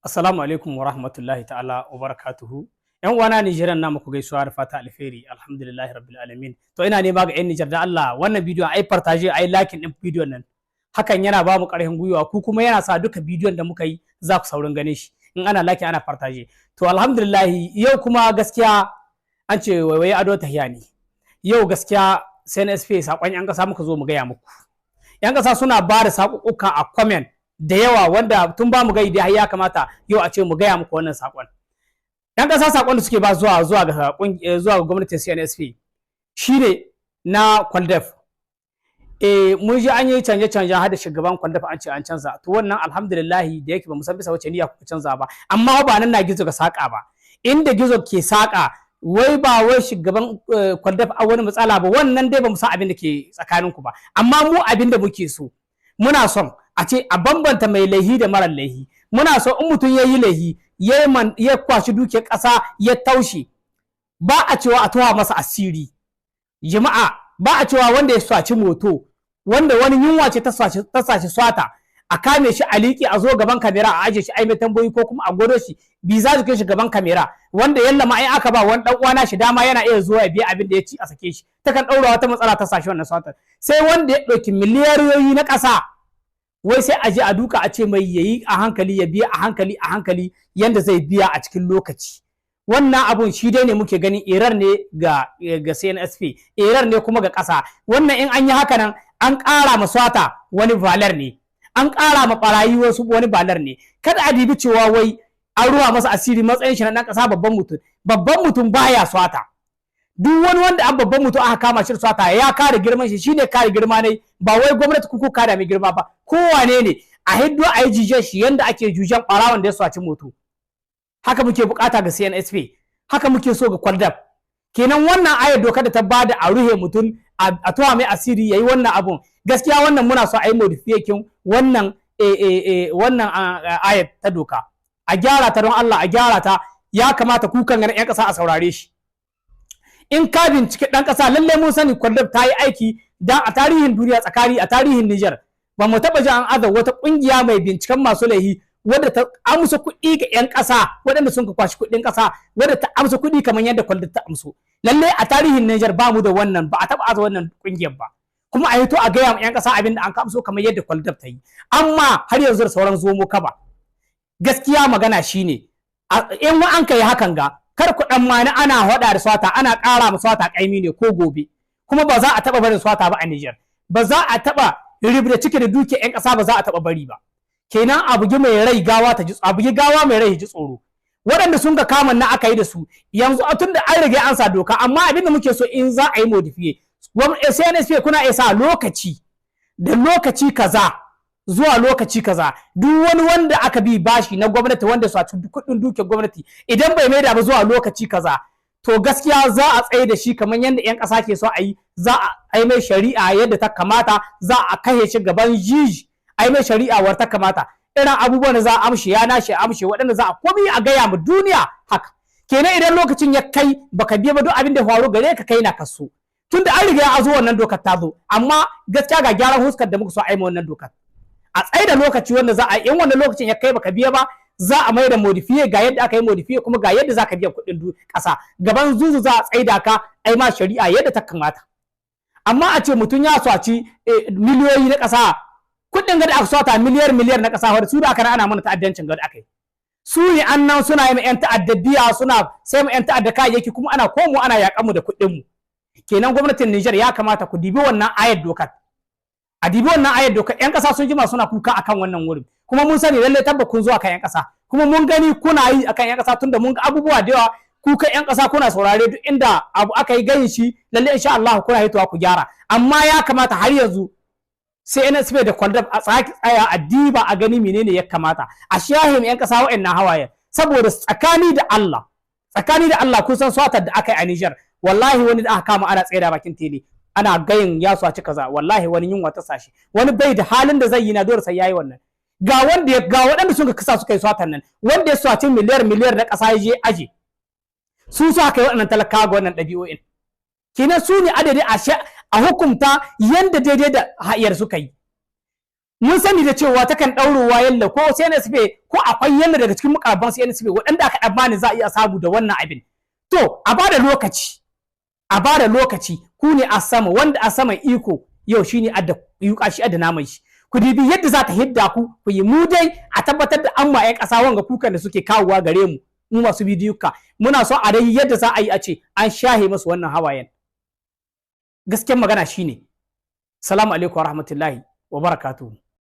Assalamu alaikum wa rahmatullahi ta'ala wa barakatuhu. Yan uwana Nigerian na muku gaisuwa da fata alheri. Alhamdulillahi rabbil alamin. To ina nema ga yan Niger da Allah wannan bidiyon ai partage ai like din bidiyon nan. Hakan yana ba mu ƙarfin gwiwa ku kuma yana sa duka bidiyon da muka yi za ku saurin ganin shi. In ana like ana partage. To alhamdulillah yau kuma gaskiya an ce waiwaye ado tahiya ne. Yau gaskiya CNSP sakon yan kasa muka zo mu gaya muku. Yan kasa suna ba da sakukuka a comment da yawa wanda tun ba mu gai da ya kamata yau a ce mu gaya muku wannan sakon. Yan kasa sakon da suke ba zuwa ga gwamnatin CNSP shine na Kwaldef. Mun ji an yi canje-canje har da shugaban Kwaldef an ce an canza. To wannan alhamdulillah da yake ba mu san bisa wace niyya kuka canza ba. Amma ba nan na gizo ga saka ba. Inda gizo ke saka wai ba wai shugaban Kwaldef a wani matsala ba, wannan dai ba mu san abin da ke tsakaninku ba. Amma mu abin da muke so muna son a ce a bambanta mai laihi da mara laihi. Muna so in mutum ya yi laihi ya kwashi dukiyar ƙasa ya taushe, ba a cewa a towa masa asiri. Jama'a ba a cewa wanda ya swaci moto, wanda wani yunwa ce ta sashi swata, a kame shi a liƙi a zo gaban kamera a aje shi ai mai tambayi ko kuma a godo shi bi za su kai shi gaban kamera, wanda yalla ma ai aka ba wani dan uwana shi dama yana iya zuwa ya biya abin da ya ci a sake shi, takan ɗaura wata matsala ta sashi wannan swata. Sai wanda ya ɗauki miliyariyoyi na ƙasa wai sai a je a duka a ce mai yayi a hankali ya biya a hankali yanda zai biya a cikin lokaci. Wannan abun shi dai ne muke ganin erar ne ga CNSP, erar ne kuma ga ƙasa. Wannan in an yi haka nan an ƙara ma swata wani valar ne, an ƙara ma ɓarayi wasu wani valar ne. Kada a dibi cewa wai an ruwa masa asiri matsayin shi na ɗan ƙasa babban mutum baya swata. Duk wani wanda an babban mutum aka kama shi swata ya kare girman shi, shine kare girma ne, ba wai gwamnati kuku kare mai girma ba. Kowane ne a hiddo a yi jijen shi yanda ake jujen ɓarawon da ya swaci moto. Haka muke bukata ga CNSP, haka muke so ga Kwaldef. Kenan wannan ayar doka da ta bada a ruhe mutum a towa mai asiri yayi wannan abun, gaskiya wannan muna so a yi modification wannan ayar ta doka. A gyara ta don Allah, a gyara ta, ya kamata kukan ganin 'yan ƙasa a saurare shi. In ka bincike ɗan ƙasa lallai mun sani Kwaldef ta yi aiki dan a tarihin duniya a tarihin Niger ba mu taɓa ji an aza wata ƙungiya mai binciken masu laihi wadda ta amsa kuɗi ga 'yan ƙasa waɗanda sun ka kwashi kuɗin ƙasa, wadda ta amsa kuɗi kamar yadda Kwaldef ta amso. Lallai a tarihin Niger ba mu da wannan, ba a taɓa aza wannan ƙungiyar ba. Kuma a hito a gaya ma 'yan ƙasa abin da an amso kamar yadda Kwaldef ta yi. Amma har yanzu da sauran zomo kaba. Gaskiya magana shine in wa an kai hakan ga kar ku dan mani ana hada da swata, ana ƙara ma swata kaimi ne ko gobe. Kuma ba za a taba barin swata ba a Niger. Ba za a taba ribda cike da duke ƴan ƙasa, ba za a taba bari ba. Kenan abugi mai rai gawa ta ji, abugi gawa mai rai ji tsoro. Waɗanda sun ga kaman na aka yi da su yanzu tun da an riga an sa doka, amma abin da muke so in za a yi modifiye CNSP kuna iya sa lokaci da lokaci kaza zuwa lokaci kaza duk wani wanda aka bi bashi na gwamnati wanda su ci kudin dukiyar gwamnati idan bai maida ba zuwa lokaci kaza, to gaskiya za a tsaye da shi kamar yadda 'yan ƙasa ke so a yi, za a yi mai shari'a yadda ta kamata, za a kashe shi gaban jiji, a yi mai shari'a war ta kamata. Irin abubuwan da za a amshe ya nashe amshe waɗanda za a komi a gaya mu duniya haka. Kenan idan lokacin ya kai baka biya ba duk abin da ya faru gare ka kai na kaso. Tunda an riga ya zo wannan dokar ta zo, amma gaskiya ga gyaran huskar da muka so a yi wannan dokar. A tsaye da lokaci wanda za a yi, in wannan lokacin ya kai baka biya ba za a mai da modifiye ga yadda aka yi modifiye kuma ga yadda za ka biya kuɗin ƙasa. Gaban zuzu za a tsaye da ka ai ma shari'a yadda ta kamata. Amma a ce mutum ya swaci miliyoyi na ƙasa, kuɗin gada aka swata miliyar na ƙasa, wadda su da aka ana mana ta'addancin gada aka yi. Su ne annan suna yi ma 'yan ta'adda biya, suna sai ma 'yan ta'adda kayayyaki kuma ana komo ana yaƙan mu da kuɗin mu. Kenan gwamnatin Niger ya kamata ku dibi wannan ayar dokar. A dibi wannan ayar doka 'yan ƙasa sun jima suna kuka akan wannan wurin, kuma mun sani lalle tabba kun zo akan 'yan ƙasa, kuma mun gani kuna yi akan 'yan ƙasa tunda mun ga abubuwa da yawa. Kuka 'yan ƙasa kuna saurare duk inda abu aka yi ganin shi lalle insha Allah kuna hitowa ku gyara. Amma ya kamata har yanzu sai NSP da Kwaldef a tsaya a diba a gani menene ya kamata a shahim 'yan ƙasa wa'annan hawayen, saboda tsakani da Allah kun san swatar da aka yi a Niger, wallahi wani da aka kama ana tsaye da bakin tele ana gayin ya swaci kaza, wallahi wani yunwa ta sashi, wani bai da halin da zai yi na dole sai yayi wannan. Ga waɗanda sun ka kasa suka yi swatan nan, wanda ya swaci miliyar na ƙasa ya je aje su aka yi waɗannan talakawa ga wannan ɗabi'o'in. Kenan su ne adadi a hukumta yanda daidai da hayar suka yi. mun sani da cewa takan ɗaurowa yalla ko CNSP ko akwai yalla daga cikin mukarraban CNSP waɗanda aka ɗabani za a iya samu da wannan abin. To a bada lokaci, a bada lokaci, ku ne a sama, wanda a sama iko yau shine adda yuka shi adda naman shi. Ku dibi yadda za ta hidda ku yi mu dai a tabbatar da an ma 'yan ƙasa wanga kukan da suke kawowa gare mu masu bidiyuka. Muna so a dai yadda za a yi a ce an shahe masu wannan hawayen. Gaskiyar magana shine. Salamu alaikum wa rahmatullahi wa barakatuhu.